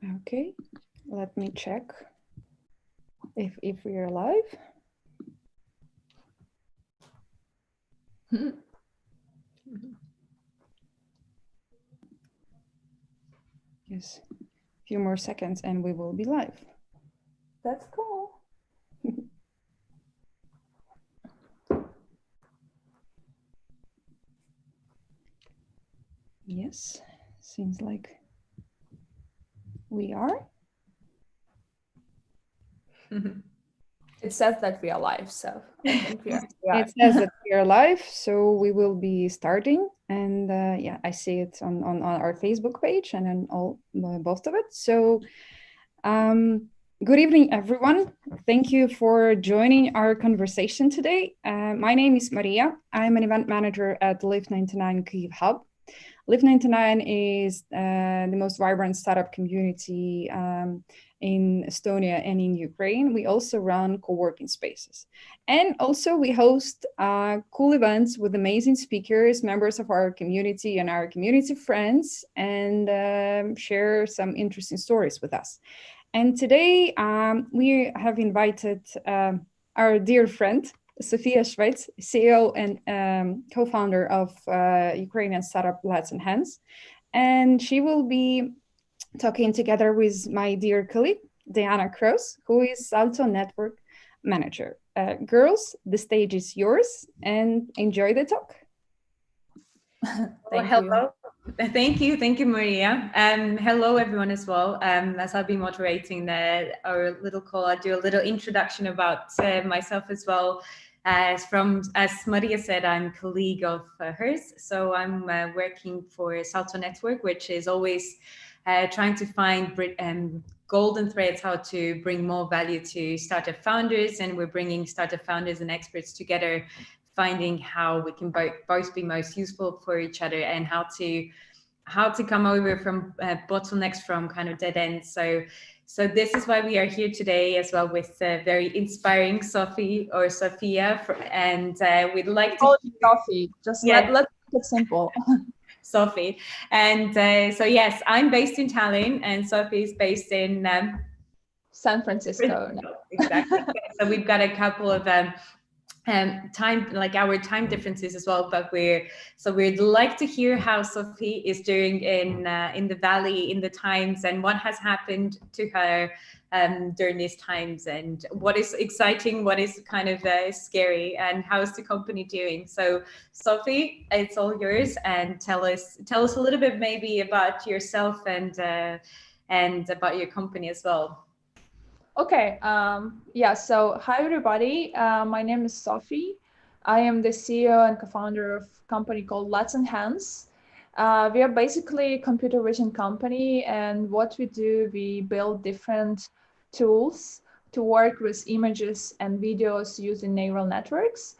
Okay, let me check if we are live. Yes, a few more seconds and we will be live. That's cool. Yes, seems like we are. It says that we are live, so I think we are. It says that we are live, so we will be starting. And yeah, I see it on our Facebook page and on all both of it. So good evening, everyone. Thank you for joining our conversation today. My name is Maria. I'm an event manager at Live 99 Kyiv Hub. Live 99 is the most vibrant startup community in Estonia and in Ukraine. We also run co-working spaces. And also we host cool events with amazing speakers, members of our community and our community friends, and share some interesting stories with us. And today we have invited our dear friend, Sofiia Shvets, CEO and co-founder of Ukrainian startup Let's Enhance. And she will be talking together with my dear colleague, Diana Kroos, who is Salto Network Manager. Girls, the stage is yours and enjoy the talk. Hello. Thank you, Maria. Hello, everyone as well. As I'll be moderating our little call, I'll do a little introduction about myself as well. As Maria said, I'm a colleague of hers. So I'm working for Salto Network, which is always trying to find golden threads, how to bring more value to startup founders. And we're bringing startup founders and experts together, finding how we can both be most useful for each other and how to come over from bottlenecks, from kind of dead ends. So this is why we are here today as well with very inspiring Sophia, and we'd like to Sophie. Just let's make it simple. Sophie. And so yes, I'm based in Tallinn and Sophie is based in San Francisco. Exactly. So we've got a couple of time, like our time differences as well, but we'd like to hear how Sophie is doing in the valley in the times, and what has happened to her during these times, and what is exciting, what is kind of scary, and how is the company doing. So Sophie, it's all yours, and tell us a little bit maybe about yourself and about your company as well. Okay. Yeah. So hi, everybody. My name is Sophie. I am the CEO and co-founder of a company called Let's Enhance. We are basically a computer vision company, and what we do, we build different tools to work with images and videos using neural networks.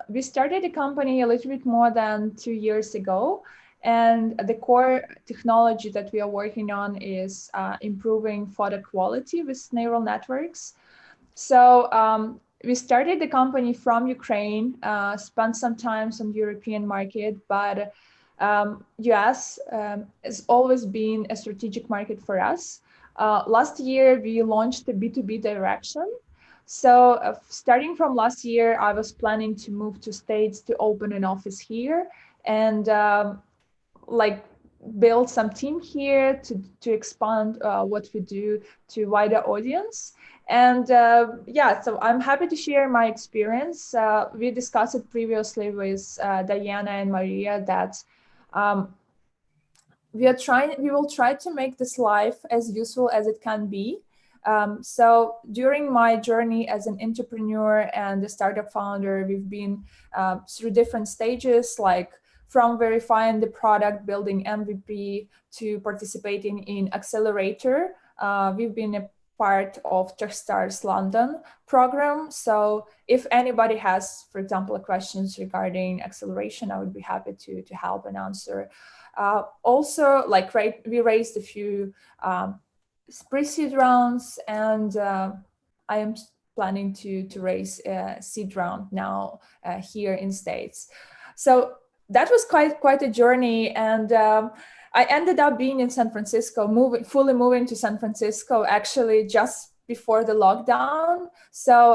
We started the company a little bit more than 2 years ago. And the core technology that we are working on is improving photo quality with neural networks. So we started the company from Ukraine, spent some time on the European market, but US has always been a strategic market for us. Last year, we launched the B2B direction. So starting from last year, I was planning to move to States to open an office here. And like build some team here to expand what we do to wider audience. And yeah, so I'm happy to share my experience. We discussed it previously with Diana and Maria that we will try to make this life as useful as it can be. So during my journey as an entrepreneur and a startup founder, we've been through different stages, like from verifying the product, building MVP, to participating in Accelerator. We've been a part of Techstars London program. So if anybody has, for example, questions regarding acceleration, I would be happy to help and answer. Also, like we raised a few pre-seed rounds, and I am planning to raise a seed round now here in States. So that was quite a journey, and I ended up being in San Francisco, fully moving to San Francisco, actually just before the lockdown. So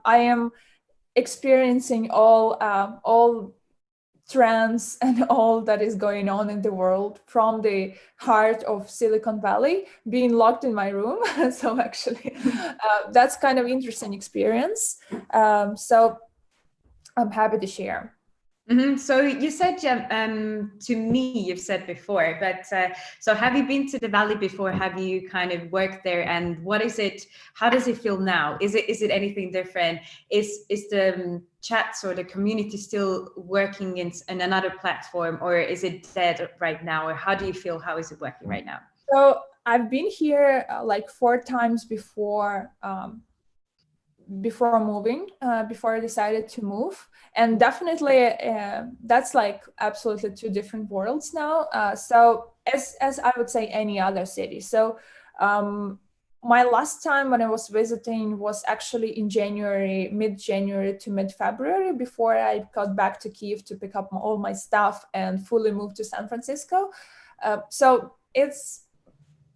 I am experiencing all trends and all that is going on in the world from the heart of Silicon Valley, being locked in my room. So actually, that's kind of interesting experience. So I'm happy to share. So you said to me, you've said before, but so have you been to the Valley before? Have you kind of worked there? And what is it? How does it feel now? Is it anything different? Is the chats or the community still working in another platform, or is it dead right now? Or how do you feel? How is it working right now? So I've been here like 4 times before. Before moving, before I decided to move. And definitely that's like absolutely 2 different worlds now. So as I would say any other city. So my last time when I was visiting was actually in January, mid-January to mid-February, before I got back to Kyiv to pick up all my stuff and fully move to San Francisco. So it's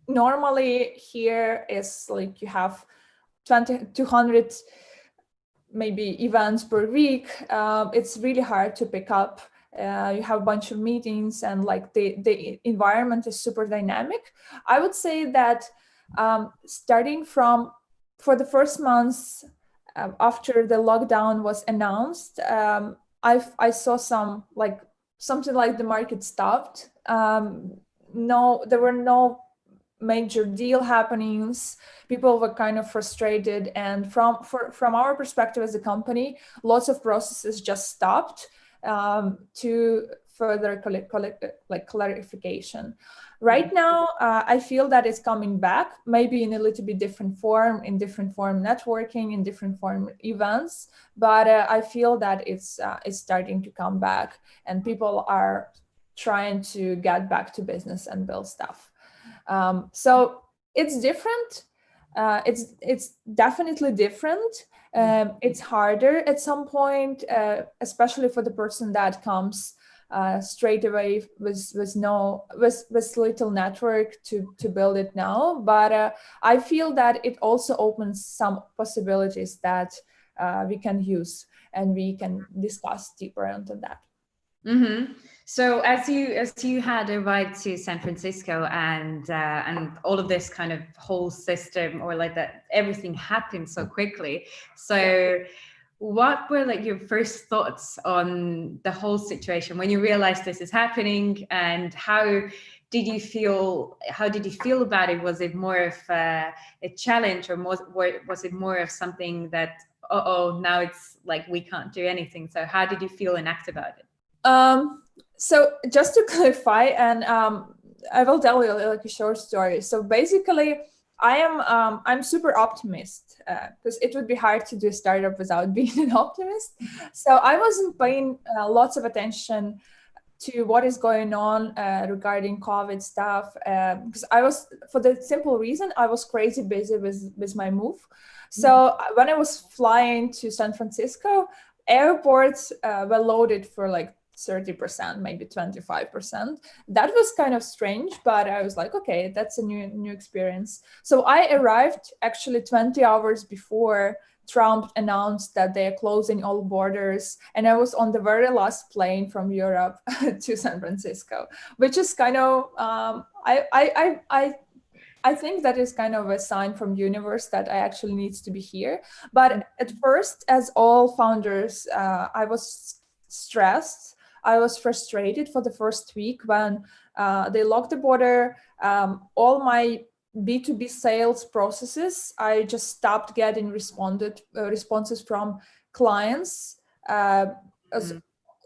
normally here is like you have 200 maybe events per week. It's really hard to pick up. You have a bunch of meetings and like the environment is super dynamic. I would say that starting from for the first months after the lockdown was announced, I saw something like the market stopped. No, there were no major deal happenings. People were kind of frustrated, and from our perspective as a company, lots of processes just stopped to further clarification. Right now, I feel that it's coming back, maybe in a little bit different form, in different form networking, in different form events, but I feel that it's starting to come back, and people are trying to get back to business and build stuff. So it's different. It's definitely different. It's harder at some point, especially for the person that comes straight away with little network to build it now. But I feel that it also opens some possibilities that we can use, and we can discuss deeper into that. Mm-hmm. So as you had arrived to San Francisco and all of this kind of whole system, or like that, everything happened so quickly. So what were like your first thoughts on the whole situation when you realized this is happening, and how did you feel? How did you feel about it? Was it more of a challenge, or was it more of something that, now it's like we can't do anything? So how did you feel and act about it? So just to clarify, and I will tell you like a short story. So basically, I'm super optimist, because it would be hard to do a startup without being an optimist. So I wasn't paying lots of attention to what is going on regarding COVID stuff, because I was, for the simple reason, I was crazy busy with my move. So when I was flying to San Francisco, airports were loaded for like 30%, maybe 25%. That was kind of strange, but I was like, okay, that's a new experience. So I arrived actually 20 hours before Trump announced that they're closing all borders, and I was on the very last plane from Europe to San Francisco, which is kind of I think that is kind of a sign from universe that I actually needs to be here. But at first, as all founders, I was stressed. I was frustrated for the first week when they locked the border. All my B2B sales processes, I just stopped getting responses from clients.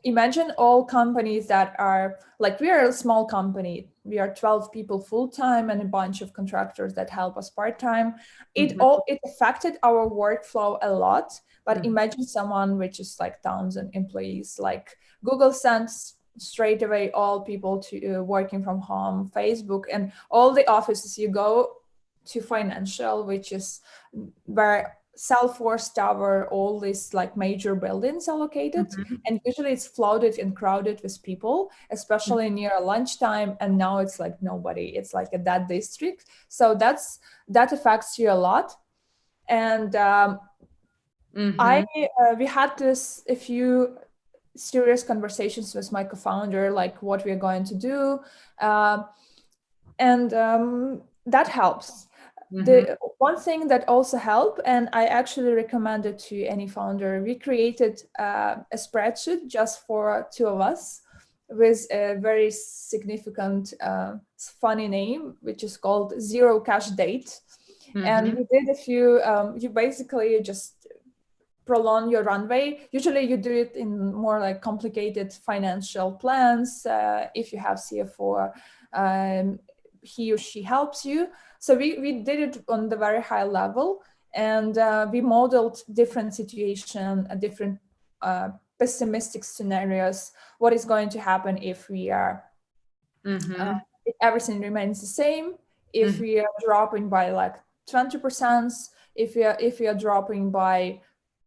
Imagine all companies that are like, we are a small company. We are 12 people full-time and a bunch of contractors that help us part-time. It affected our workflow a lot. But imagine someone which is like 1,000 employees, like Google sends straight away all people to working from home, Facebook, and all the offices you go to financial, which is where Salesforce Tower, all these like major buildings are located, and usually it's flooded and crowded with people, especially near lunchtime. And now it's like nobody. It's like a dead district. So that affects you a lot. And we had a few serious conversations with my co-founder, like what we're going to do, and that helps. The one thing that also helped, and I actually recommend it to any founder, we created a spreadsheet just for two of us with a very significant, funny name, which is called Zero Cash Date. And we did a few, you basically just prolong your runway. Usually you do it in more like complicated financial plans. If you have CFO, he or she helps you. So we did it on the very high level, and we modeled different situations, different pessimistic scenarios. What is going to happen if we are, if everything remains the same, if we are dropping by like 20%, if we are dropping by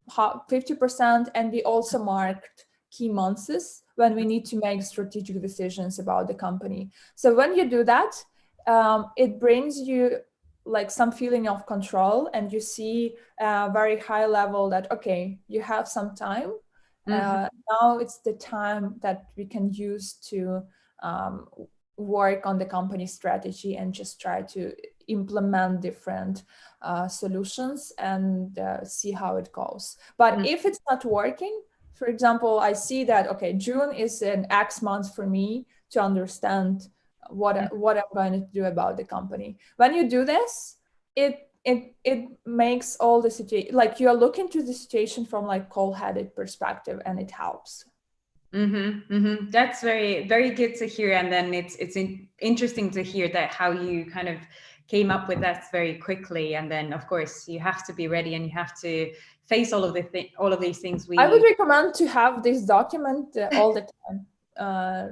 50%, and we also marked key months when we need to make strategic decisions about the company. So when you do that, it brings you like some feeling of control, and you see a very high level that, okay, you have some time. Now it's the time that we can use to work on the company strategy and just try to implement different solutions and see how it goes. But if it's not working, for example, I see that, okay, June is an X month for me to understand what I'm going to do about the company. When you do this, it makes all the situation, like you're looking to the situation from like cold-headed perspective, and it helps. That's very, very good to hear. And then it's interesting to hear that how you kind of came up with that very quickly. And then of course you have to be ready, and you have to face all of these things. I would recommend to have this document all the time.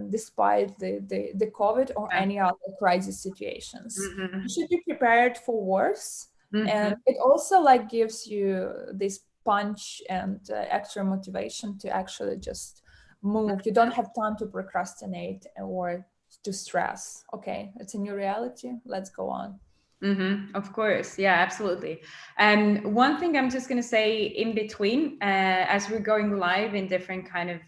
Despite the COVID or any other crisis situations, you should be prepared for worse. And it also like gives you this punch and extra motivation to actually just move. You don't have time to procrastinate or to stress. Okay, it's a new reality. Let's go on. Of course. Yeah, absolutely. One thing I'm just going to say in between, as we're going live in different kind of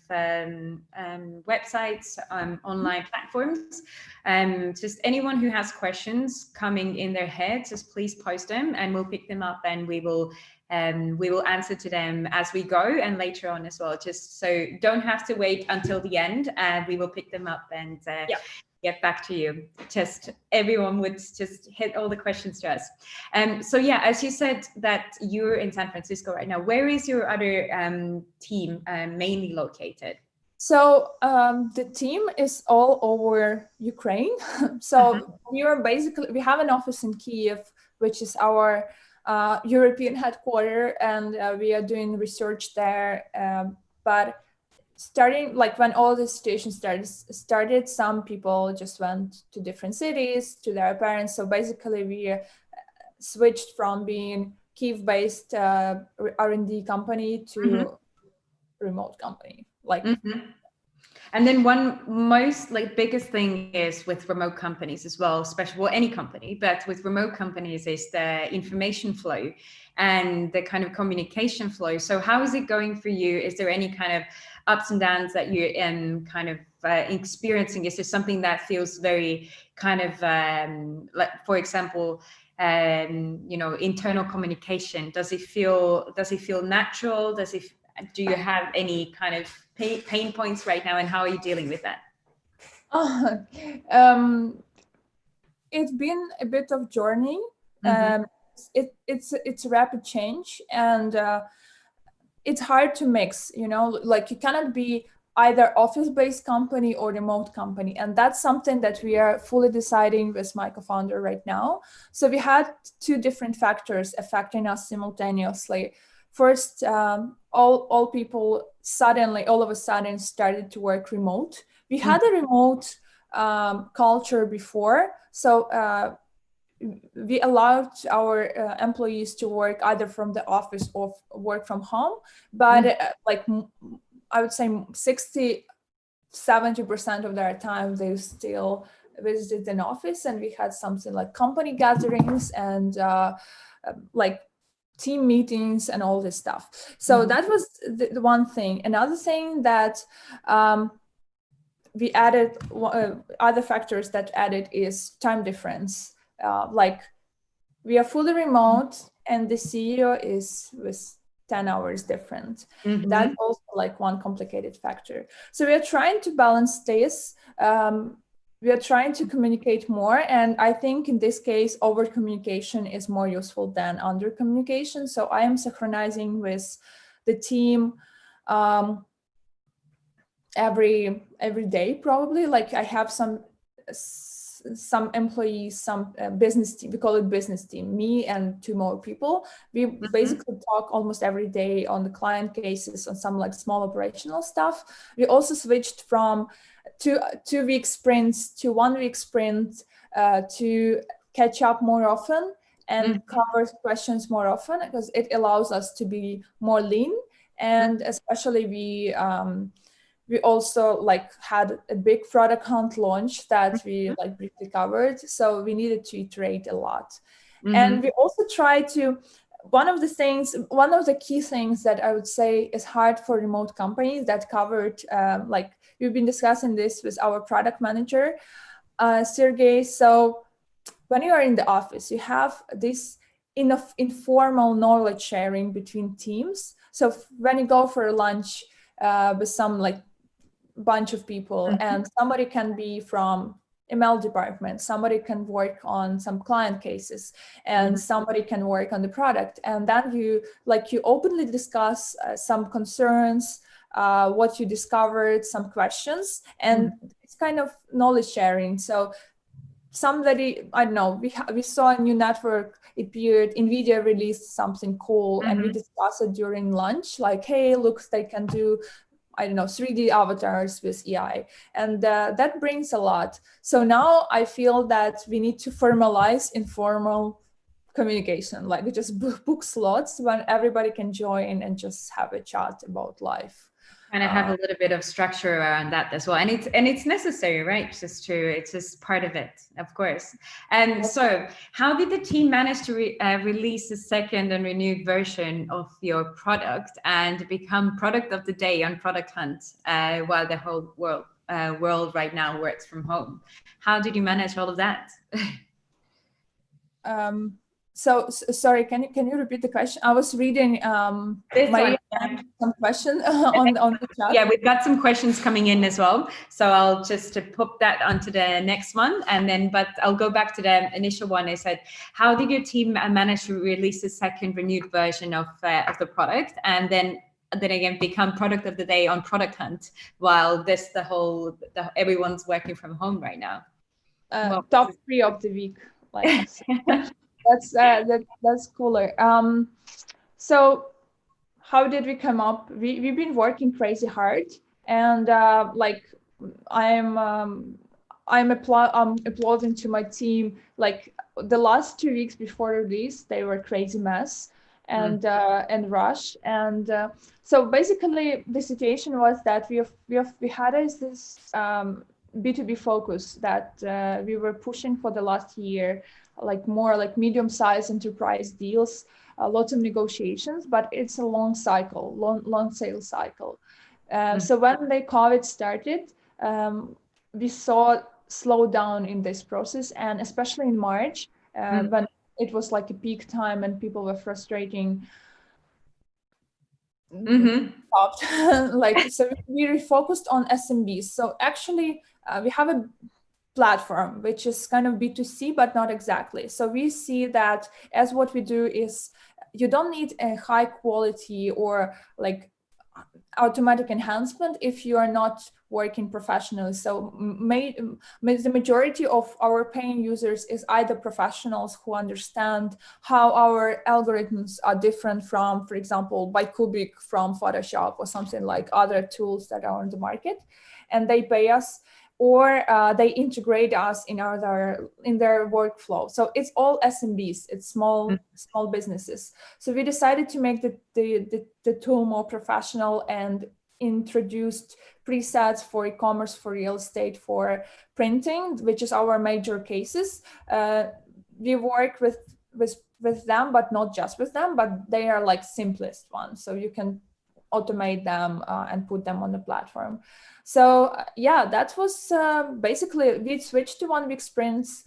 websites, online platforms, just anyone who has questions coming in their head, just please post them, and we'll pick them up, and we will answer to them as we go and later on as well. Just so don't have to wait until the end, we will pick them up and get back to you. Just everyone would just hit all the questions to us. So yeah, as you said that you're in San Francisco right now, where is your other team mainly located? So the team is all over Ukraine. So we have an office in Kyiv, which is our European headquarters, and we are doing research there. But starting like when all the situation started, some people just went to different cities to their parents. So basically we switched from being Kyiv-based R&D company to remote company. Like And then one most like biggest thing is with remote companies as well, especially, well, any company, but with remote companies is the information flow and the kind of communication flow. So how is it going for you? Is there any kind of ups and downs that you're kind of experiencing? Is there something that feels very kind of like, for example, internal communication? Does it feel natural? Do you have any kind of pain points right now, and how are you dealing with that? It's been a bit of journey. It's rapid change, and it's hard to mix, like you cannot be either office-based company or remote company. And that's something that we are fully deciding with my co-founder right now. So we had two different factors affecting us simultaneously. First, all people all of a sudden started to work remote. We had a remote culture before. So we allowed our employees to work either from the office or work from home, but I would say 60-70% of their time they still visited an office, and we had something like company gatherings and like team meetings and all this stuff. So that was the one thing. Another thing that we added, other factors that added is time difference. Like we are fully remote and the CEO is with 10 hours different. That's also like one complicated factor. So we are trying to balance this. We are trying to communicate more. And I think in this case, over communication is more useful than under communication. So I am synchronizing with the team every day, probably. Like I have some employees, some business team, we call it business team, me and two more people. We basically talk almost every day on the client cases, on some like small operational stuff. We also switched from 2-week sprints to 1-week sprint to catch up more often and cover questions more often, because it allows us to be more lean. And especially we also like had a big product hunt launch that we like briefly covered. So we needed to iterate a lot. And we also try to, one of the key things that I would say is hard for remote companies that covered, like we've been discussing this with our product manager, Sergey. So when you are in the office, you have this informal knowledge sharing between teams. So when you go for a lunch with some like bunch of people, and somebody can be from ML department, somebody can work on some client cases, and somebody can work on the product, and then you openly discuss some concerns, what you discovered, some questions, and it's kind of knowledge sharing. So somebody, I don't know, we saw a new network appeared, NVIDIA released something cool, and we discussed it during lunch, like, hey, look, they can do, I don't know, 3D avatars with AI. And that brings a lot. So now I feel that we need to formalize informal communication, like just book slots when everybody can join and just have a chat about life. Kind of have a little bit of structure around that as well, and it's necessary, right? It's just true. It's just part of it, of course. And so, how did the team manage to release the second and renewed version of your product and become product of the day on Product Hunt while the whole world right now works from home? How did you manage all of that? So sorry, can you repeat the question? I was reading some question on the chat. Yeah, we've got some questions coming in as well. So I'll just put that onto the next one, and then but I'll go back to the initial one. I said, how did your team manage to release the second renewed version of the product, and then again become product of the day on Product Hunt while everyone's working from home right now? Top 3 of the week. Like that's cooler. So how did we come up? We've been working crazy hard, and like I'm applauding to my team. Like the last 2 weeks before release, they were crazy mess and rush. And so basically the situation was that we had this B2B focus that we were pushing for the last year, like more like medium-sized enterprise deals, lots of negotiations, but it's a long cycle, long sales cycle. So when the COVID started, we saw slowdown in this process, and especially in March, when it was like a peak time and people were frustrating. Stopped. Like, so we refocused on SMBs. So actually, we have a platform which is kind of B2C, but not exactly. So we see that as what we do is you don't need a high quality or like automatic enhancement if you are not working professionally. So the majority of our paying users is either professionals who understand how our algorithms are different from, for example, Bicubic from Photoshop or something like other tools that are on the market, and they pay us or they integrate us in their workflow. So it's all SMBs, it's small businesses. So we decided to make the tool more professional and introduced presets for e-commerce, for real estate, for printing, which is our major cases. We work with them, but not just with them, but they are like simplest ones. So you can automate them and put them on the platform. So yeah, that was basically, we switched to 1 week sprints.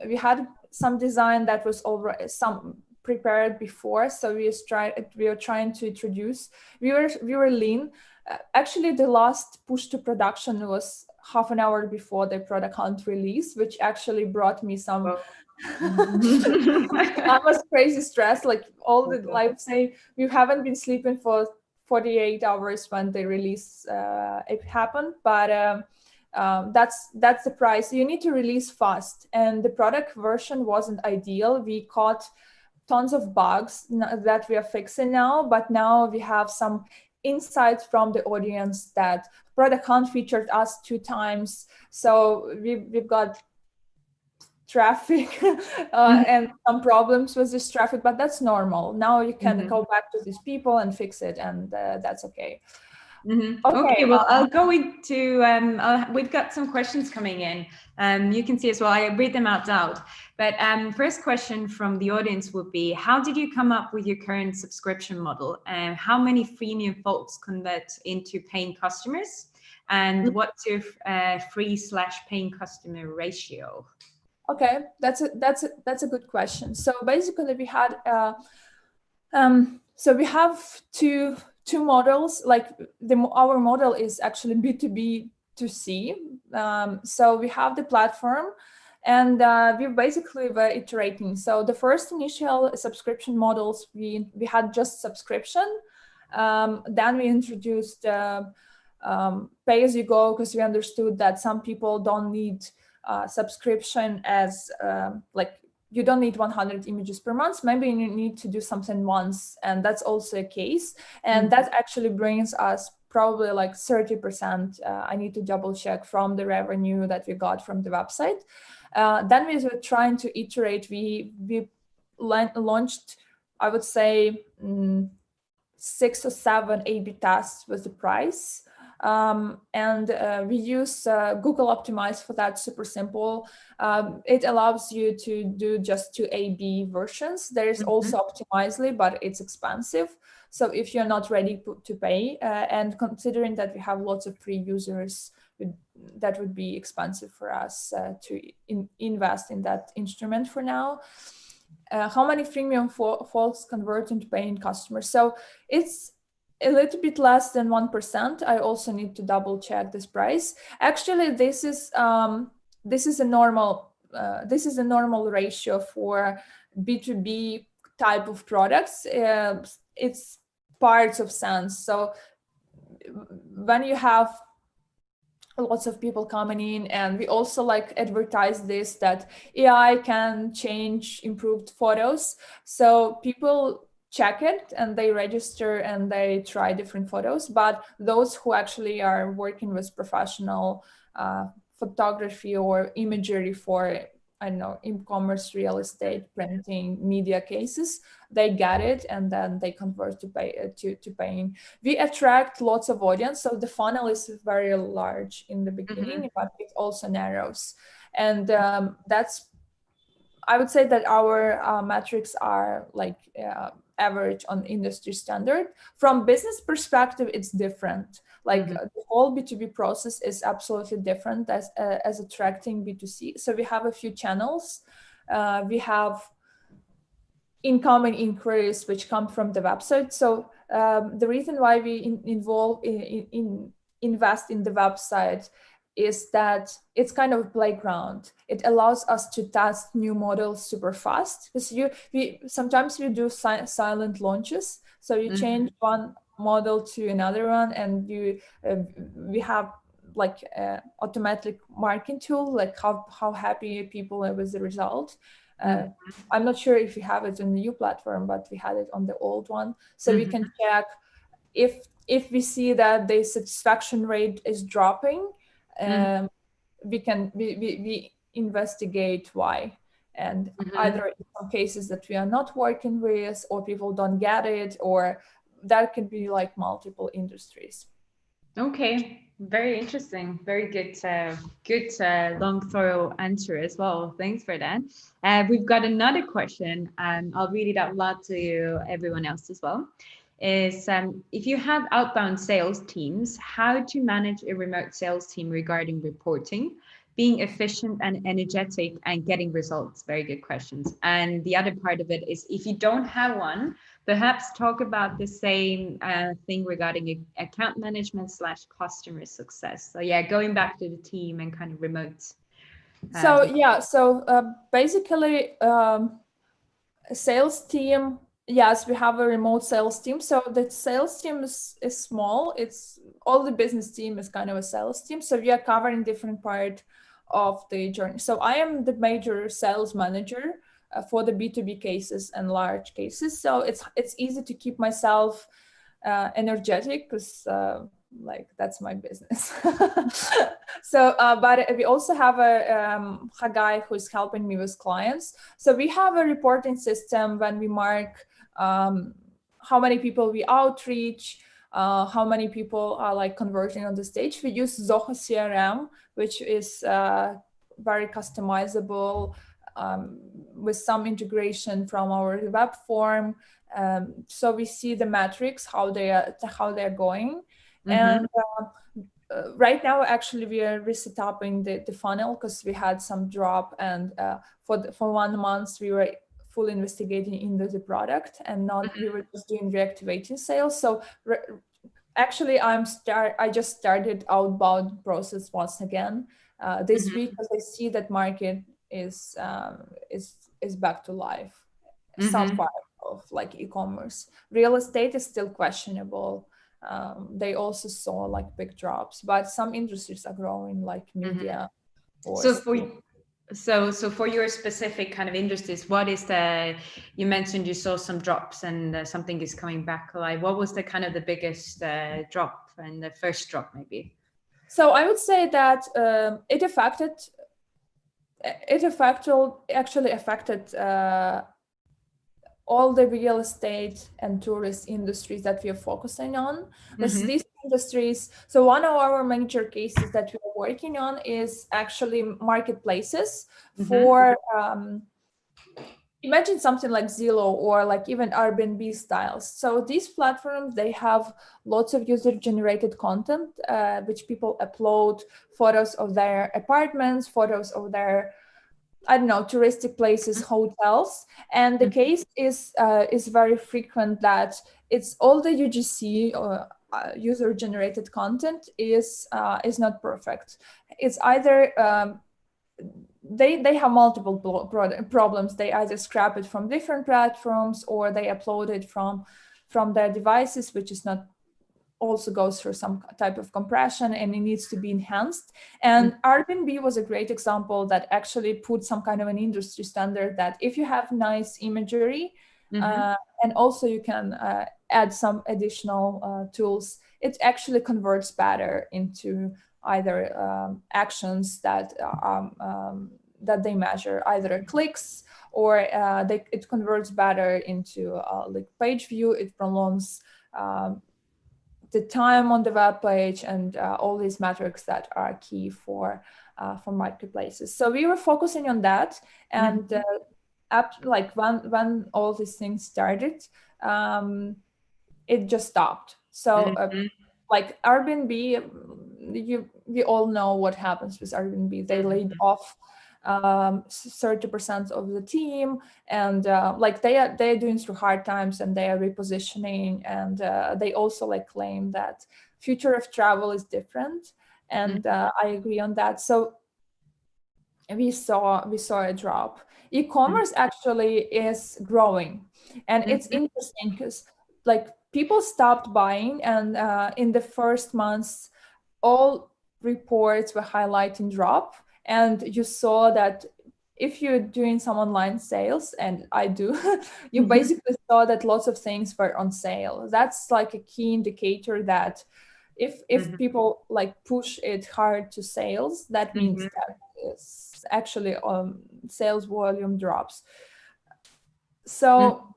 We had some design that was already some prepared before, so we were trying to introduce. We were lean. Actually, the last push to production was half an hour before the product hunt release, which actually brought me some. I was crazy stressed. Like all the live say, you haven't been sleeping for 48 hours when the release it happened, but that's the price. You need to release fast, and the product version wasn't ideal. We caught tons of bugs that we are fixing now, but now we have some insights from the audience that product hunt featured us 2 times, so we've got traffic and some problems with this traffic, but that's normal. Now you can go back to these people and fix it, and that's okay. Okay, well, I'll go into, we've got some questions coming in. You can see as well, I read them out loud. But first question from the audience would be, how did you come up with your current subscription model? And how many freemium folks convert into paying customers? And what's your free/paying customer ratio? Okay, that's a good question. So basically, we had so we have two models. Like our model is actually B2B to C. So we have the platform, and we basically were iterating. So the first initial subscription models, we had just subscription. Then we introduced pay as you go, because we understood that some people don't need subscription as like you don't need 100 images per month. Maybe you need to do something once, and that's also a case. And that actually brings us probably like 30%. I need to double check from the revenue that we got from the website. Then we were trying to iterate. We launched, I would say, 6 or 7 A/B tests with the price. And we use Google Optimize for that. Super simple. It allows you to do just 2 A/B versions. There is also Optimizely, but it's expensive. So if you're not ready to pay, and considering that we have lots of free users, that would be expensive for us to invest in that instrument for now. How many freemium folks convert into paying customers? So it's a little bit less than 1%. I also need to double check this price. Actually, this is a normal ratio for B2B type of products. It's parts of sense. So when you have lots of people coming in, and we also like advertise this, that AI can change improved photos. So people check it and they register and they try different photos. But those who actually are working with professional photography or imagery for, I don't know, e-commerce, real estate, printing, media cases, they get it, and then they convert to paying. We attract lots of audience, so the funnel is very large in the beginning, but it also narrows. And that's, I would say that our metrics are like average on industry standard. From business perspective, it's different. Like the whole B2B process is absolutely different as attracting B2C. So we have a few channels. We have incoming inquiries which come from the website. So the reason why we invest in the website is that it's kind of a playground. It allows us to test new models super fast, because sometimes you do silent launches. So you change one model to another one, and we have like automatic marketing tool, like how happy people are with the result. I'm not sure if you have it on the new platform, but we had it on the old one. So we can check if we see that the satisfaction rate is dropping, we investigate why. And either in some cases that we are not working with, or people don't get it, or that could be like multiple industries. Okay, very interesting. Very good, long, thorough answer as well. Thanks for that. We've got another question, and I'll read it out loud to everyone else as well. Is if you have outbound sales teams, how to manage a remote sales team regarding reporting, being efficient and energetic, and getting results? Very good questions. And the other part of it is if you don't have one, perhaps talk about the same thing regarding account management / customer success. So yeah, going back to the team and kind of remote. So basically, sales team. Yes, we have a remote sales team. So the sales team is small. It's all the business team is kind of a sales team. So we are covering different part of the journey. So I am the major sales manager for the B2B cases and large cases. So it's easy to keep myself energetic because like that's my business. So but we also have a guy who's helping me with clients. So we have a reporting system when we mark how many people we outreach, how many people are like converting on the stage. We use Zoho CRM, which is very customizable, with some integration from our web form. So we see the metrics, how they're going. And right now, actually, we are resetting the funnel because we had some drop, and for 1 month we were full investigating into the product, and not we were just doing reactivating sales. So actually, I just started outbound process once again this week, because I see that market is back to life. Some part of like e-commerce. Real estate is still questionable. They also saw like big drops, but some industries are growing, like media. So for your specific kind of industries, what is you mentioned you saw some drops and something is coming back alive. What was the kind of the biggest drop, and the first drop maybe? So I would say that it actually affected all the real estate and tourist industries that we are focusing on. These industries, so one of our major cases that we are working on is actually marketplaces for, imagine something like Zillow or like even Airbnb styles. So these platforms, they have lots of user-generated content, which people upload photos of their apartments, photos of their, I don't know, touristic places, hotels. And the case is very frequent that it's all the UGC or user-generated content is not perfect. It's either they have multiple problems. They either scrap it from different platforms, or they upload it from their devices, which is not, also goes through some type of compression, and it needs to be enhanced. And Airbnb was a great example that actually put some kind of an industry standard that if you have nice imagery, and also you can add some additional tools, it actually converts better into either actions that they measure, either clicks, or it converts better into like page view. It prolongs the time on the web page, and all these metrics that are key for marketplaces. So we were focusing on that, and like when all these things started, it just stopped. So like Airbnb, we all know what happens with Airbnb. They laid off 30% of the team, and like they are doing through hard times, and they are repositioning, and they also like claim that future of travel is different, and I agree on that. So we saw a drop. E-commerce actually is growing, and it's interesting because like people stopped buying, and in the first months all reports were highlighting drop. And you saw that if you're doing some online sales, and I do, you basically saw that lots of things were on sale. That's like a key indicator that if people like push it hard to sales, that means that it's actually sales volume drops. So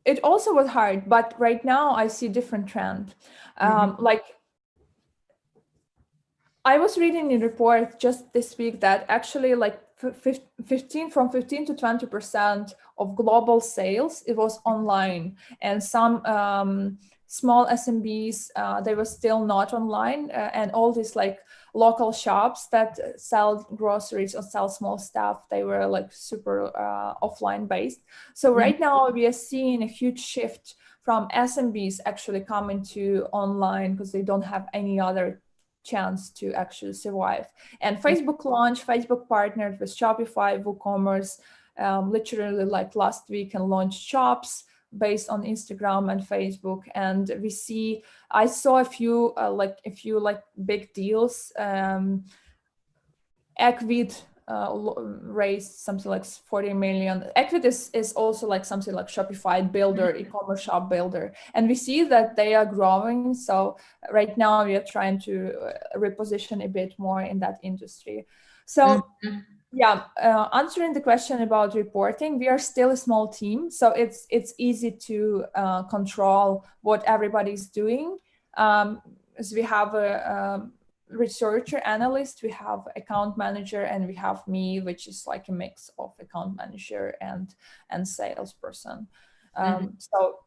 it also was hard, but right now I see different trend. Like I was reading a report just this week that actually like 15 to 20% of global sales, it was online, and some small SMBs, they were still not online, and all these like local shops that sell groceries or sell small stuff, they were like super offline based. So right now we are seeing a huge shift from SMBs actually coming to online because they don't have any other chance to actually survive. And Facebook partnered with Shopify, WooCommerce, literally like last week, and launched shops based on Instagram and Facebook. And I saw a few big deals. Equid raised something like 40 million. Equid is also like something like Shopify builder, e-commerce shop builder. And we see that they are growing. So right now we are trying to reposition a bit more in that industry. So yeah, answering the question about reporting, we are still a small team. So it's easy to control what everybody's doing. As we have a researcher analyst, we have account manager, and we have me, which is like a mix of account manager and salesperson. So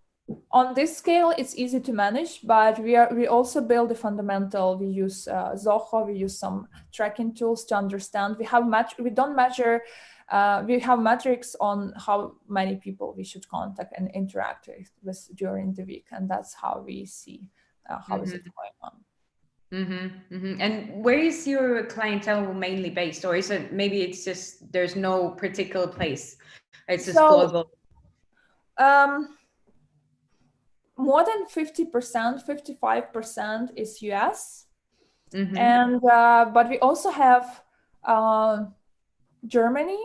on this scale, it's easy to manage, but we also build a fundamental. We use Zoho, we use some tracking tools to understand. We don't measure. We have metrics on how many people we should contact and interact with during the week, and that's how we see how is it going on. And where is your clientele mainly based, or is it maybe it's just there's no particular place, it's just global? More than 50%, 55% is US, and but we also have Germany,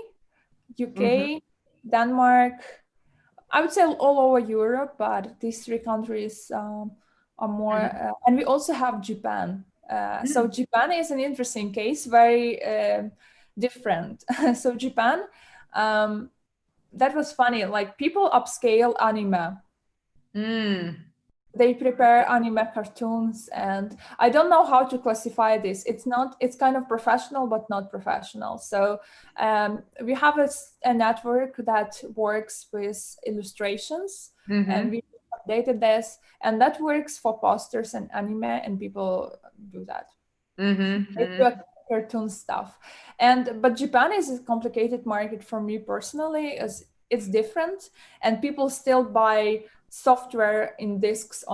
UK, Denmark. I would say all over Europe, but these three countries are more, and we also have Japan. So Japan is an interesting case, very different. So Japan, that was funny. Like people upscale anime. They prepare anime cartoons, and I don't know how to classify this. It's kind of professional, but not professional. So we have a network that works with illustrations, and we updated this, and that works for posters and anime, and people do that. They do cartoon stuff, but Japan is a complicated market for me personally, as it's different, and people still buy software on discs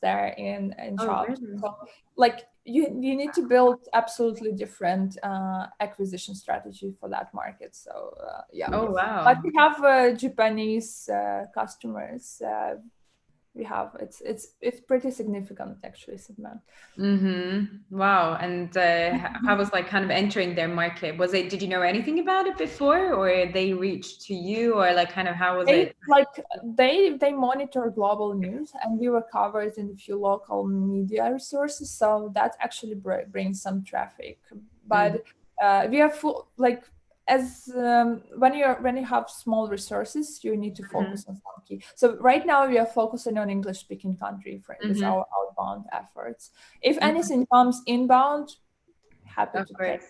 there in shops. Really? So like you need to build absolutely different acquisition strategy for that market. So yeah. Oh wow. But we have Japanese customers. We have it's pretty significant actually, segment. Wow. And how was like kind of entering their market? Did you know anything about it before, or they reached to you, or like kind of how was it? Like they monitor global news, and we were covered in a few local media resources, so that actually brings some traffic. But we are full, like as when you have small resources, you need to focus on some key. So right now we are focusing on English speaking country with our outbound efforts. If anything comes inbound, happy to take.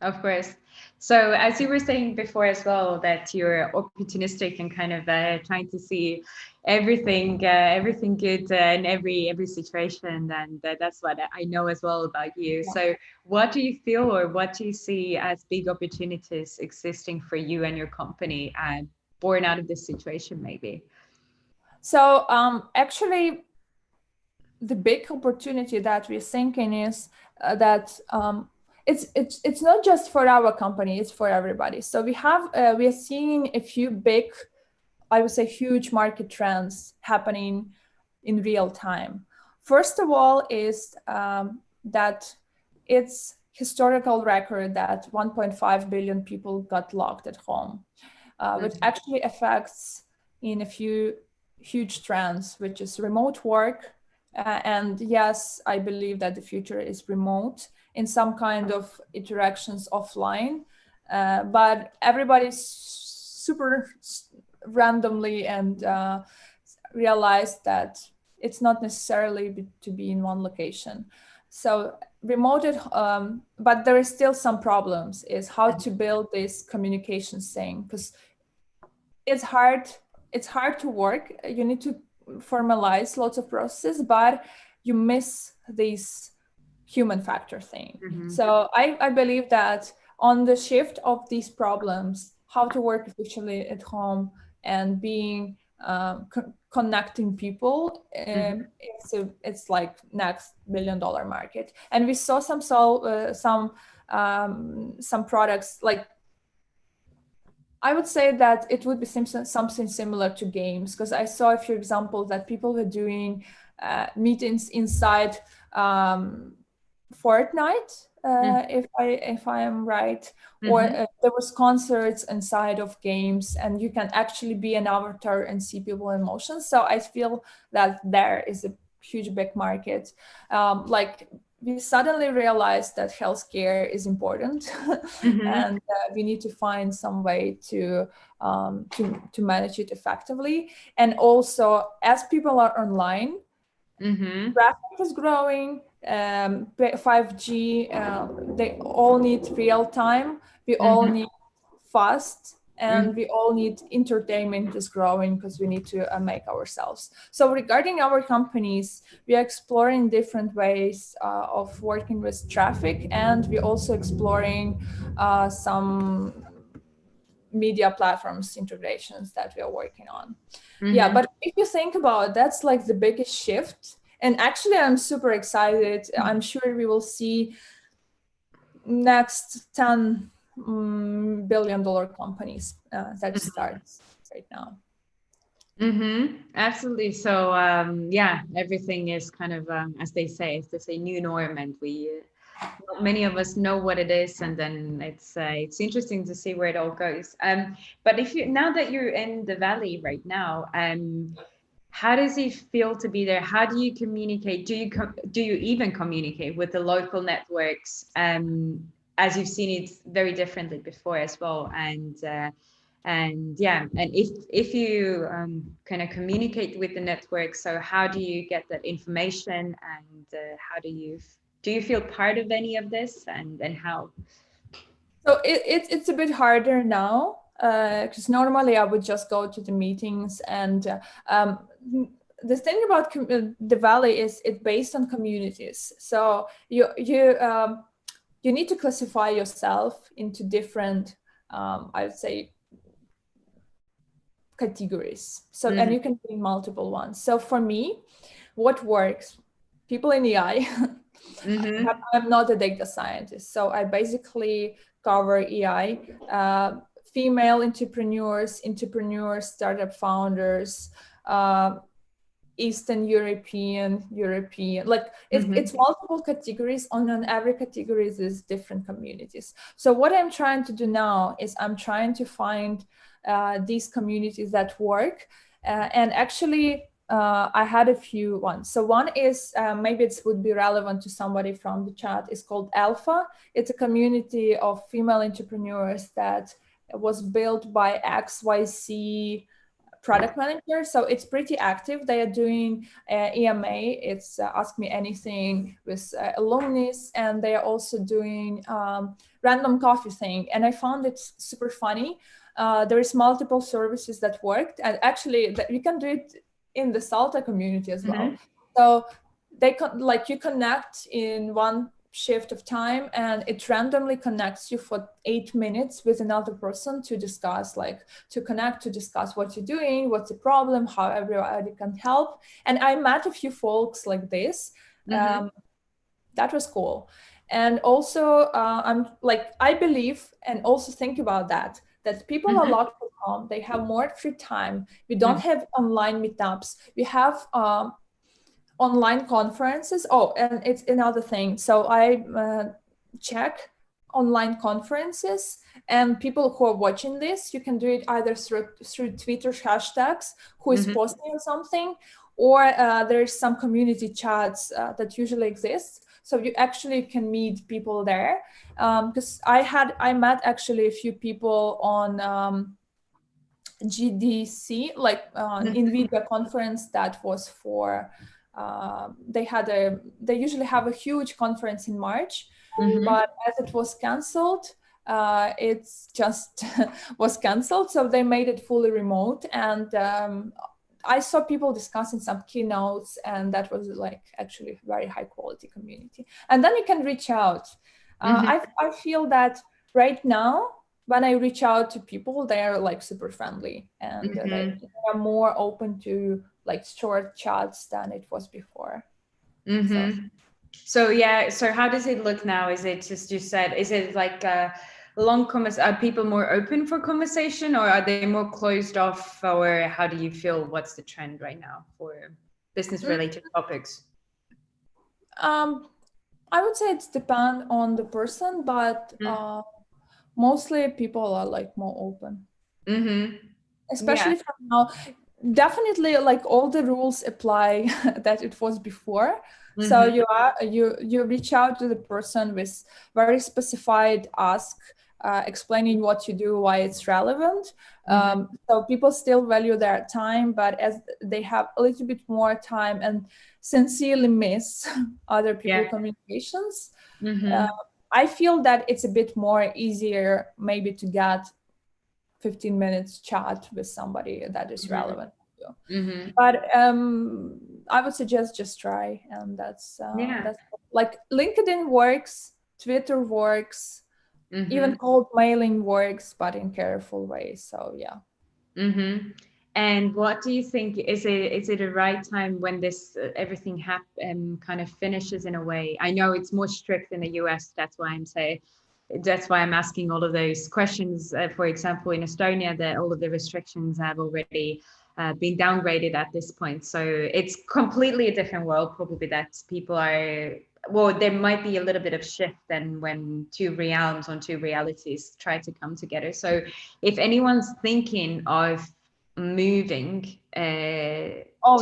Of course. So as you were saying before as well, that you're opportunistic and kind of trying to see everything good in every situation, and that's what I know as well about you. Yeah. So what do you feel, or what do you see as big opportunities existing for you and your company, born out of this situation maybe? So actually, the big opportunity that we're thinking is that it's not just for our company, it's for everybody. So we are seeing a few big, I would say huge market trends happening in real time. First of all is that it's historical record that 1.5 billion people got locked at home, which actually affects in a few huge trends, which is remote work, And yes, I believe that the future is remote in some kind of interactions offline, but everybody's super randomly and realized that it's not necessarily to be in one location. So remote, but there is still some problems, is how to build this communication thing, because it's hard to work. You need to formalize lots of processes, but you miss this human factor thing. So I believe that on the shift of these problems, how to work efficiently at home and being connecting people, it's like next $1 billion market. And we saw some products, like I would say that it would be something similar to games, because I saw a few examples that people were doing meetings inside Fortnite, if I am right, or there was concerts inside of games, and you can actually be an avatar and see people emotions. So I feel that there is a huge big market. Like we suddenly realized that healthcare is important, and we need to find some way to manage it effectively. And also, as people are online, traffic is growing. 5G, they all need real time. We all need fast, and we all need entertainment is growing because we need to make ourselves. So regarding our companies, we are exploring different ways of working with traffic, and we're also exploring some media platforms integrations that we are working on. Yeah, but if you think about it, that's like the biggest shift. And actually, I'm super excited. I'm sure we will see next $10 billion companies that starts right now. Absolutely. So yeah, everything is kind of as they say, new norm, and we not many of us know what it is, and then it's interesting to see where it all goes. But if you now that you're in the Valley right now, how does it feel to be there? How do you communicate? Do you even communicate with the local networks? As you've seen it very differently before as well, and yeah, and if you kind of communicate with the network, so how do you get that information, and how do you feel part of any of this, and how? So it's a bit harder now, because normally I would just go to the meetings, and the thing about the Valley is it's based on communities. So you need to classify yourself into different, I would say, categories. So and you can be in multiple ones. So for me, what works? People in AI. I'm not a data scientist, so I basically cover AI, female entrepreneurs, startup founders, Eastern European, like it's multiple categories. On every category is different communities. So what I'm trying to do now is I'm trying to find these communities that work, and actually I had a few ones. So one is maybe it would be relevant to somebody from the chat. It's called Alpha. It's a community of female entrepreneurs that was built by XYC product manager. So it's pretty active. They are doing EMA. It's Ask Me Anything with alumnus, and they are also doing random coffee thing. And I found it super funny. There is multiple services that worked, and actually you can do it in the Salta community as well. So they you connect in one shift of time, and it randomly connects you for 8 minutes with another person to discuss, to discuss what you're doing, what's the problem, how everybody can help. And I met a few folks like this. That was cool. And also I believe, and also think about that people are locked at home. They have more free time. We don't have online meetups. We have online conferences. Oh, and it's another thing. So I check online conferences, and people who are watching this, you can do it either through Twitter hashtags, who is posting something, or there's some community chats that usually exist. So you actually can meet people there. Because I met actually a few people on GDC, like NVIDIA conference that was for, they usually have a huge conference in March, but as it was canceled, it's just was canceled. So they made it fully remote. And I saw people discussing some keynotes, and that was like actually very high quality community. And then you can reach out. I feel that right now, when I reach out to people, they are like super friendly, and they are more open to like short chats than it was before. So yeah, so how does it look now? Is it just, you said, is it like long conversation? Are people more open for conversation, or are they more closed off, or how do you feel? What's the trend right now for business related topics? I would say it's depend on the person, but mostly people are like more open. Especially from now. Definitely, like all the rules apply that it was before. So you reach out to the person with very specified ask, explaining what you do, why it's relevant. So people still value their time, but as they have a little bit more time and sincerely miss other people communications, I feel that it's a bit more easier maybe to get 15 minutes chat with somebody that is relevant to you. But I would suggest just try, and that's like LinkedIn works, Twitter works, even cold mailing works, but in careful ways. So And what do you think, is it a right time when this everything kind of finishes in a way? I know it's more strict in the US, that's why I'm asking all of those questions. For example, in Estonia, that all of the restrictions have already been downgraded at this point. So it's completely a different world, probably, that people are, well, there might be a little bit of shift then when two realms on two realities try to come together. So if anyone's thinking of moving how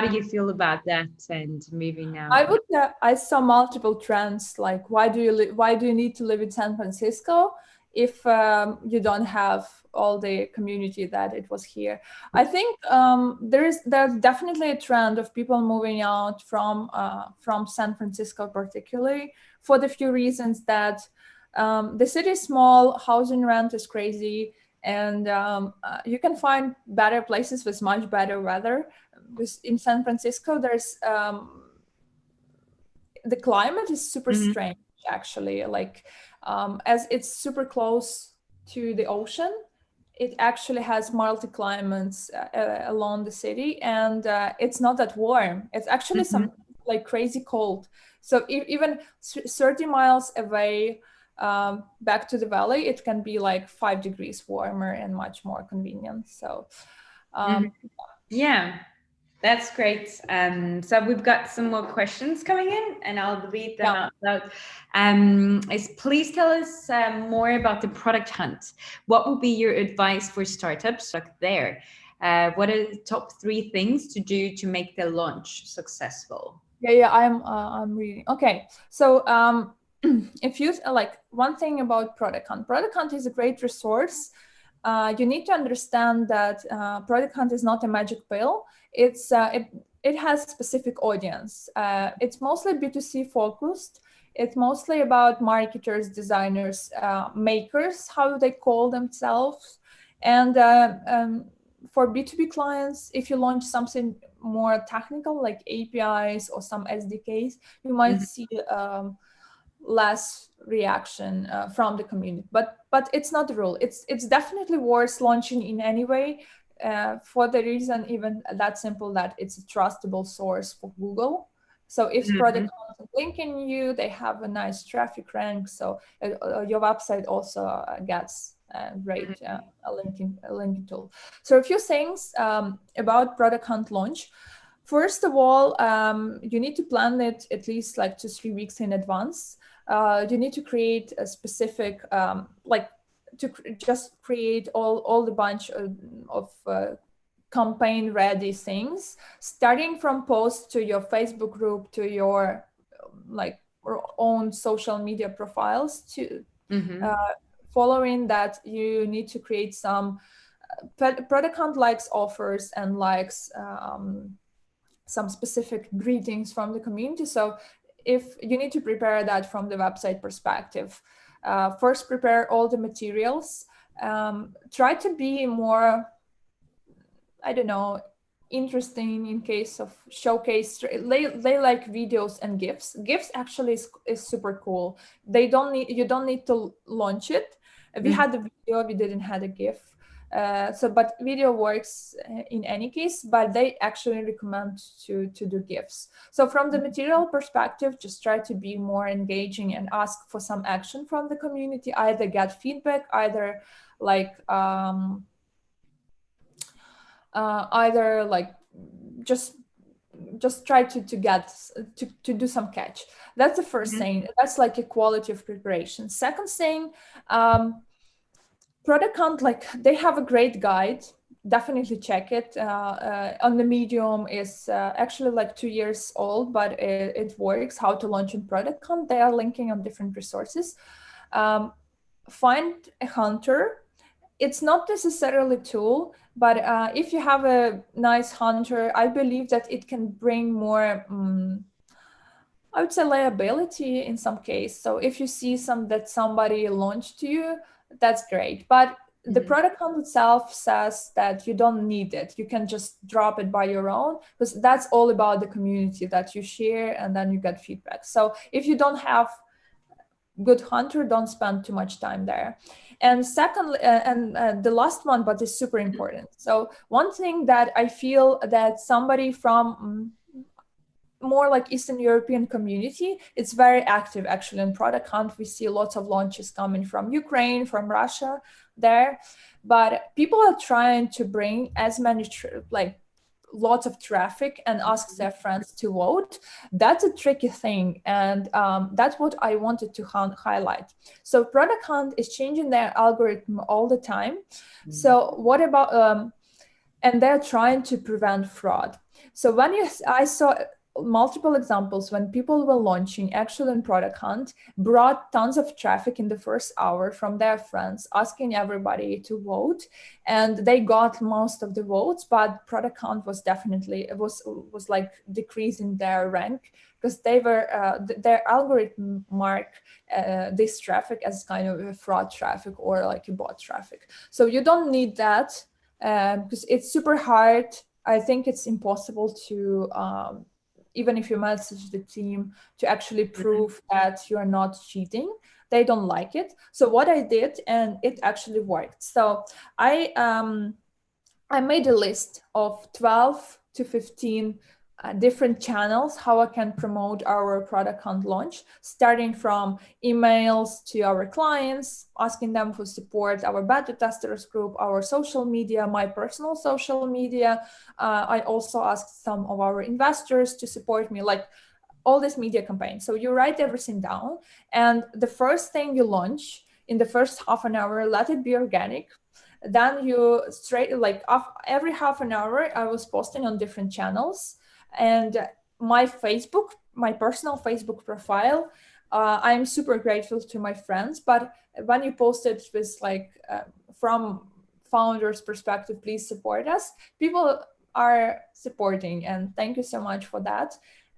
do you feel about that and moving now? I saw multiple trends, like why do you need to live in San Francisco if you don't have all the community that it was here? I think there's definitely a trend of people moving out from San Francisco, particularly for the few reasons that the city is small, housing rent is crazy, and you can find better places with much better weather. In San Francisco, there's the climate is super strange, actually. Like as it's super close to the ocean, it actually has multi-climates along the city, and it's not that warm. It's actually some like crazy cold. So even 30 miles away back to the valley, it can be like 5 degrees warmer and much more convenient. So that's great. So we've got some more questions coming in, and I'll read them out loud. Please tell us more about the product hunt. What would be your advice for startups there? What are the top 3 things to do to make the launch successful? I'm reading. Okay, so if you like, one thing about product hunt is a great resource. You need to understand that product hunt is not a magic pill. It has specific audience. It's mostly B2C focused. It's mostly about marketers, designers, makers, how they call themselves. And for B2B clients, if you launch something more technical like APIs or some SDKs, you might see less reaction from the community. But it's not the rule. It's definitely worth launching in any way, for the reason even that simple that it's a trustable source for Google. So if product content linking you, they have a nice traffic rank. So your website also gets great a linking tool. So a few things about product hunt launch. First of all, you need to plan it at least like 2 to 3 weeks in advance. You need to create a specific just create all the bunch of campaign ready things, starting from posts to your Facebook group to your like own social media profiles to following that. You need to create some product hunt likes offers and likes some specific greetings from the community. So if you need to prepare that from the website perspective, first prepare all the materials. Try to be more, I don't know, interesting in case of showcase. They like videos and gifs actually is super cool. You don't need to launch it. We had a video, we didn't have a gif. But video works in any case, but they actually recommend to do gifs. So from the material perspective, just try to be more engaging and ask for some action from the community, either get feedback, either like just try to get to do some catch. That's the first thing. That's like a quality of preparation. Second thing, product hunt, like they have a great guide, definitely check it. On the Medium is actually like 2 years old, but it works, how to launch in product hunt. They are linking on different resources. Find a hunter. It's not necessarily a tool, but if you have a nice hunter, I believe that it can bring more, I would say, liability in some case. So if you see that somebody launched to you, that's great. But the product hunt itself says that you don't need it. You can just drop it by your own, because that's all about the community that you share and then you get feedback. So if you don't have good hunter, don't spend too much time there. And secondly, the last one, but it's super important. So one thing that I feel that somebody from more like Eastern European community, it's very active actually in product hunt. We see lots of launches coming from Ukraine, from Russia there, but people are trying to bring as many lots of traffic and ask their friends to vote. That's a tricky thing, and that's what I wanted to highlight. So product hunt is changing their algorithm all the time. So what about and they're trying to prevent fraud. So I saw multiple examples when people were launching actually in product hunt, brought tons of traffic in the first hour from their friends, asking everybody to vote, and they got most of the votes, but product hunt was definitely, it was like decreasing their rank, because they were their algorithm mark this traffic as kind of a fraud traffic or like a bot traffic. So you don't need that, because it's super hard. I think it's impossible to even if you message the team, to actually prove that you are not cheating. They don't like it. So what I did, and it actually worked. So I made a list of 12 to 15 different channels how I can promote our product hunt launch, starting from emails to our clients, asking them for support, our beta testers group, our social media, my personal social media. I also asked some of our investors to support me, like all this media campaign. So you write everything down, and the first thing you launch in the first half an hour, let it be organic. Then you every half an hour, I was posting on different channels. And my personal Facebook profile, I'm super grateful to my friends, but when you post it with from founders perspective, please support us, people are supporting, and thank you so much for that.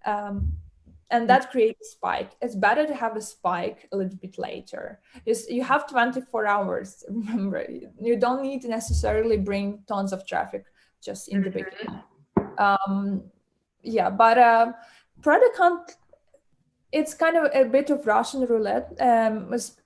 And that creates a spike. It's better to have a spike a little bit later. You have 24 hours, remember. You don't need to necessarily bring tons of traffic just in the beginning. But product hunt, it's kind of a bit of Russian roulette.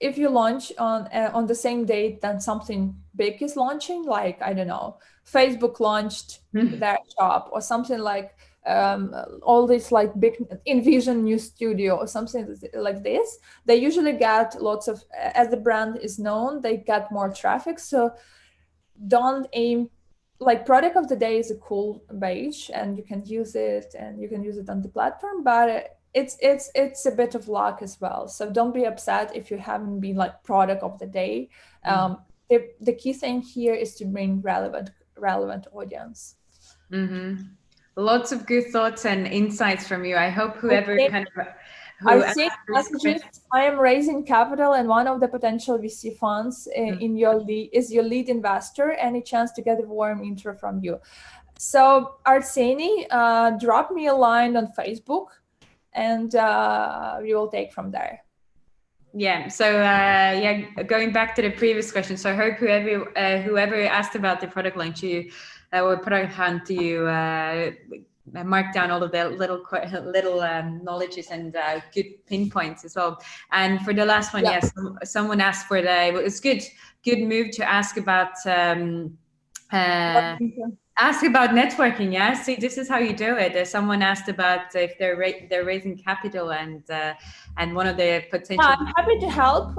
If you launch on the same date that something big is launching, like, I don't know, Facebook launched their shop or something like all this like big Envision new studio or something like this, they usually get lots of, as the brand is known, they get more traffic. So don't aim, like, product of the day is a cool badge and you can use it on the platform, but it's a bit of luck as well. So don't be upset if you haven't been like product of the day. The key thing here is to bring relevant relevant audience. Lots of good thoughts and insights from you. I hope whoever I see messages. I am raising capital, and one of the potential VC funds in your lead is your lead investor. Any chance to get a warm intro from you? So Arseny, drop me a line on Facebook, and we will take from there. Yeah. So going back to the previous question. So I hope whoever asked about the product launch or product hunt, you mark down all of the little knowledges and good pinpoints as well. And for the last one, yes, someone asked for it's good move to ask about ask about networking. Yeah, see, this is how you do it. Someone asked about if they're raising capital and one of the potential. I'm happy to help.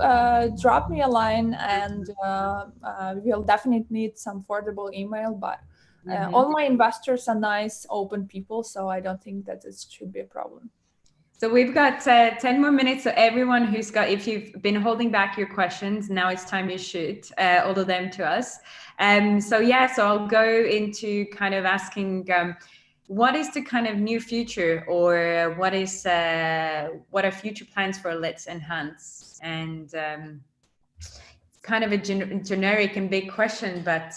Drop me a line, and we'll definitely need some affordable email. But all my investors are nice, open people, so I don't think that this should be a problem. So we've got 10 more minutes. So everyone if you've been holding back your questions, now it's time you shoot all of them to us. So I'll go into kind of asking, what is the kind of new future, or what are future plans for Let's Enhance? And kind of a generic and big question, but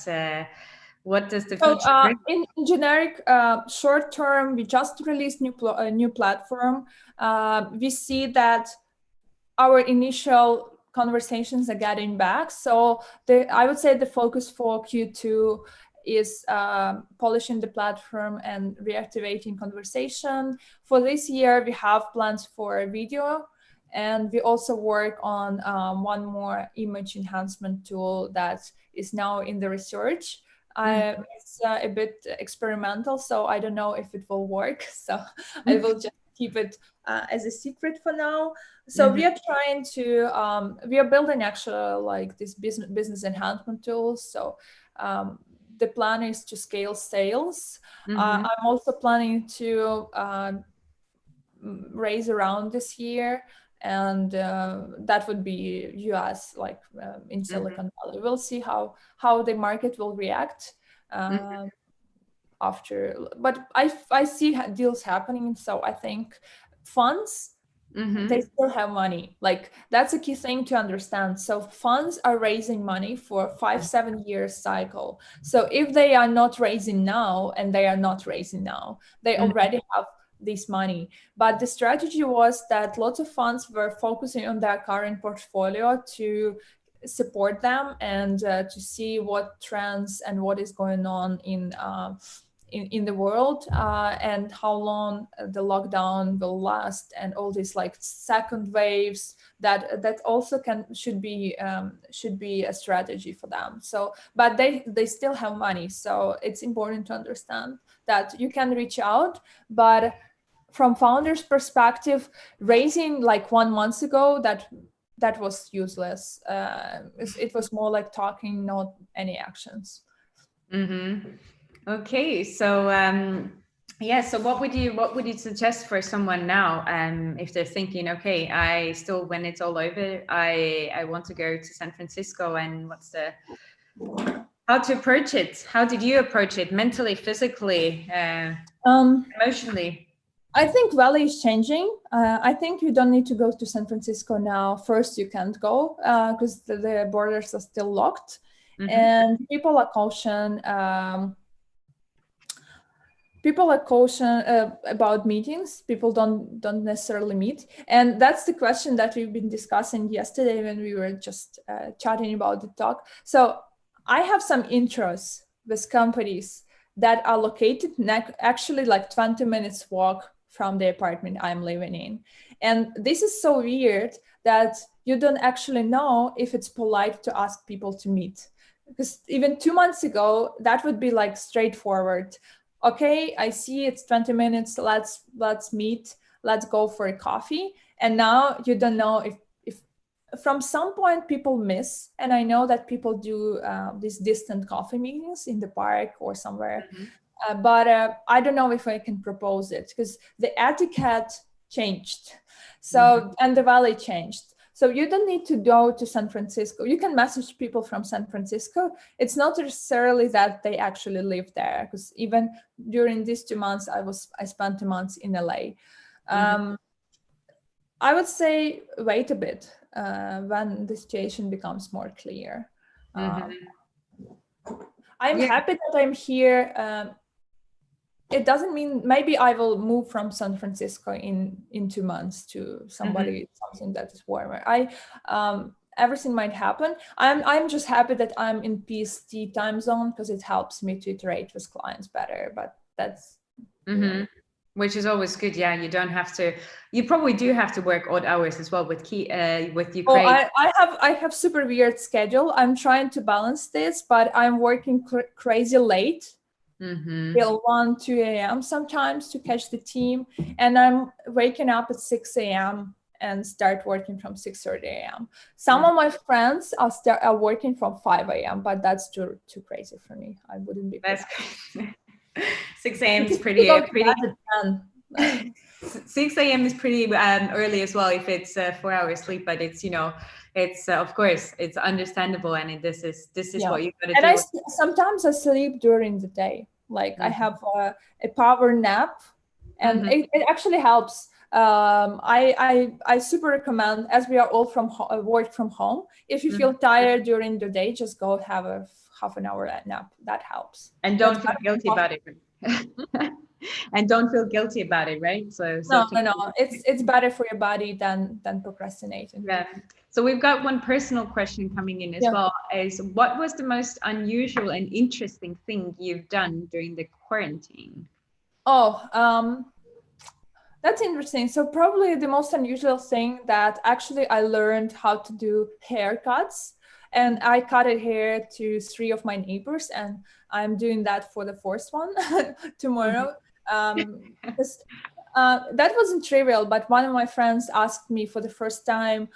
what does the future bring? In generic, short term, we just released a new platform. We see that our initial conversations are getting back. So I would say the focus for Q2 is polishing the platform and reactivating conversation. For this year, we have plans for video, and we also work on one more image enhancement tool that is now in the research. It's a bit experimental, so I don't know if it will work. So I will just keep it as a secret for now. So we are trying to, we are building actually like this business enhancement tools. So the plan is to scale sales. I'm also planning to raise around this year. And that would be US, like in Silicon Valley. We'll see how the market will react after. But I see deals happening, so I think funds, they still have money. Like that's a key thing to understand. So funds are raising money for 5-7 years cycle. So if they are not raising now, and they are not raising now, they already have this money. But the strategy was that lots of funds were focusing on their current portfolio to support them and to see what trends and what is going on in the world and how long the lockdown will last, and all these like second waves that also should be a strategy for them. So but they still have money, so it's important to understand that you can reach out. But from founders perspective, raising like 1 month ago, that was useless. It was more like talking, not any actions. Okay, so so what would you suggest for someone now if they're thinking, okay, when it's all over, I want to go to San Francisco, and how to approach it? How did you approach it mentally, physically, emotionally? I think Valley is changing. I think you don't need to go to San Francisco now. First, you can't go because the borders are still locked, and people are cautious. People are cautious about meetings. People don't necessarily meet, and that's the question that we've been discussing yesterday when we were just chatting about the talk. So I have some interests with companies that are located actually like 20 minutes walk from the apartment I'm living in. And this is so weird that you don't actually know if it's polite to ask people to meet. Because even 2 months ago, that would be like straightforward. Okay, I see it's 20 minutes, let's meet, let's go for a coffee. And now you don't know if from some point people miss, and I know that people do these distant coffee meetings in the park or somewhere. But I don't know if I can propose it because the etiquette changed. So, and the Valley changed. So you don't need to go to San Francisco. You can message people from San Francisco. It's not necessarily that they actually live there, because even during these 2 months, I spent 2 months in LA. I would say wait a bit when the situation becomes more clear. I'm happy that I'm here. It doesn't mean maybe I will move from San Francisco in 2 months to something that is warmer. Everything might happen. I'm just happy that I'm in PST time zone, because it helps me to iterate with clients better. But that's which is always good. Yeah, you don't have to. You probably do have to work odd hours as well with Ukraine. Oh, I have super weird schedule. I'm trying to balance this, but I'm working crazy late. Till 1-2 a.m. sometimes to catch the team, and I'm waking up at 6 a.m. and start working from 6:30 a.m. Some of my friends are working from 5 a.m., but that's too crazy for me. I wouldn't be. That's 6 a.m. is pretty 6 a.m. is pretty early as well if it's 4 hours sleep, but it's it's of course it's understandable, and this is what you gotta do. And sometimes I sleep during the day, like I have a power nap, and it actually helps. I super recommend, as we are all work from home, if you feel tired during the day, just go have a half an hour nap. That helps. And don't feel guilty about it. And don't feel guilty about it, right? So no, it's better for your body than procrastinating. Yeah. So we've got one personal question coming in as well. Is what was the most unusual and interesting thing you've done during the quarantine? That's interesting. So probably the most unusual thing that actually I learned how to do haircuts, and I cut hair to 3 of my neighbors, and I'm doing that for the 4th one tomorrow. Because that wasn't trivial, but one of my friends asked me for the first time,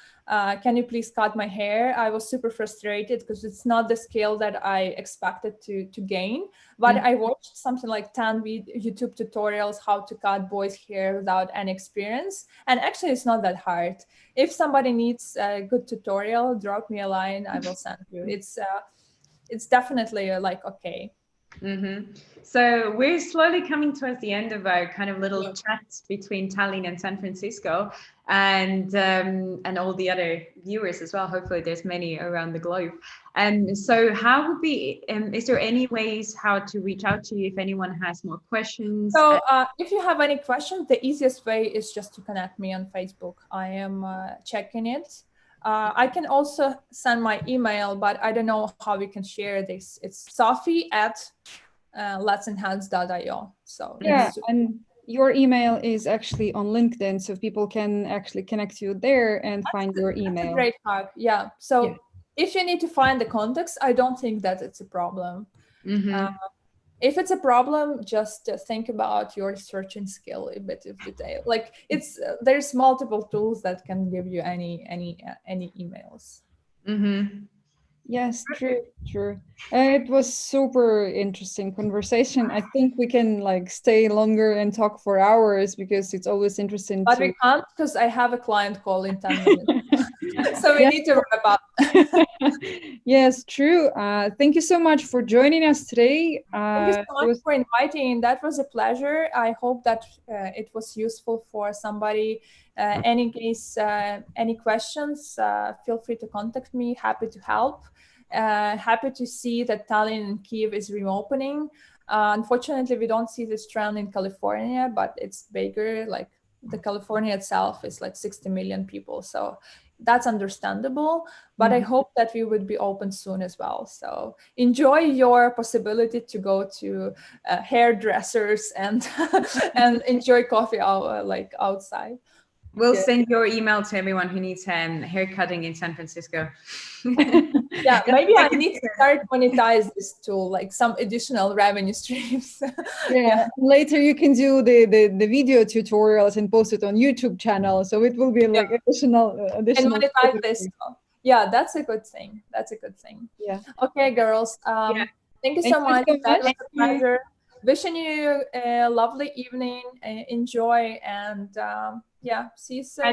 can you please cut my hair? I was super frustrated because it's not the skill that I expected to gain. But I watched something like 10 YouTube tutorials how to cut boys' hair without any experience. And actually, it's not that hard. If somebody needs a good tutorial, drop me a line. I will send you. It's definitely okay. So we're slowly coming towards the end of our kind of little chat between Tallinn and San Francisco, and all the other viewers as well. Hopefully there's many around the globe. So how would be, is there any ways how to reach out to you if anyone has more questions? So if you have any questions, the easiest way is just to connect me on Facebook. I am checking it. I can also send my email, but I don't know how we can share this. It's sofi@letsenhance.io. So and your email is actually on LinkedIn, so people can actually connect you there and find your email. That's a great hack. Yeah. So if you need to find the context, I don't think that it's a problem. If it's a problem, just think about your searching skill a bit of detail. Like there's multiple tools that can give you any emails. Yes, true. It was super interesting conversation. I think we can stay longer and talk for hours because it's always interesting. But we can't because I have a client call in 10 minutes. So we need to wrap up. Yes, true. Thank you so much for joining us today. Thank you so much for inviting. That was a pleasure. I hope that it was useful for somebody. Any case, any questions, feel free to contact me. Happy to help. Happy to see that Tallinn and Kyiv is reopening. Unfortunately, we don't see this trend in California, but it's bigger. Like the California itself is 60 million people. So that's understandable, but I hope that we would be open soon as well. So enjoy your possibility to go to hairdressers and and enjoy coffee outside. We'll send your email to everyone who needs hair cutting in San Francisco. Yeah, maybe I need to start monetize this tool, some additional revenue streams. Yeah. Later you can do the video tutorials and post it on YouTube channel. So it will be additional. And monetize this. Yeah, that's a good thing. Yeah. Okay, girls. Thank you so much. That was a pleasure. Wishing you a lovely evening. Enjoy, and see you soon.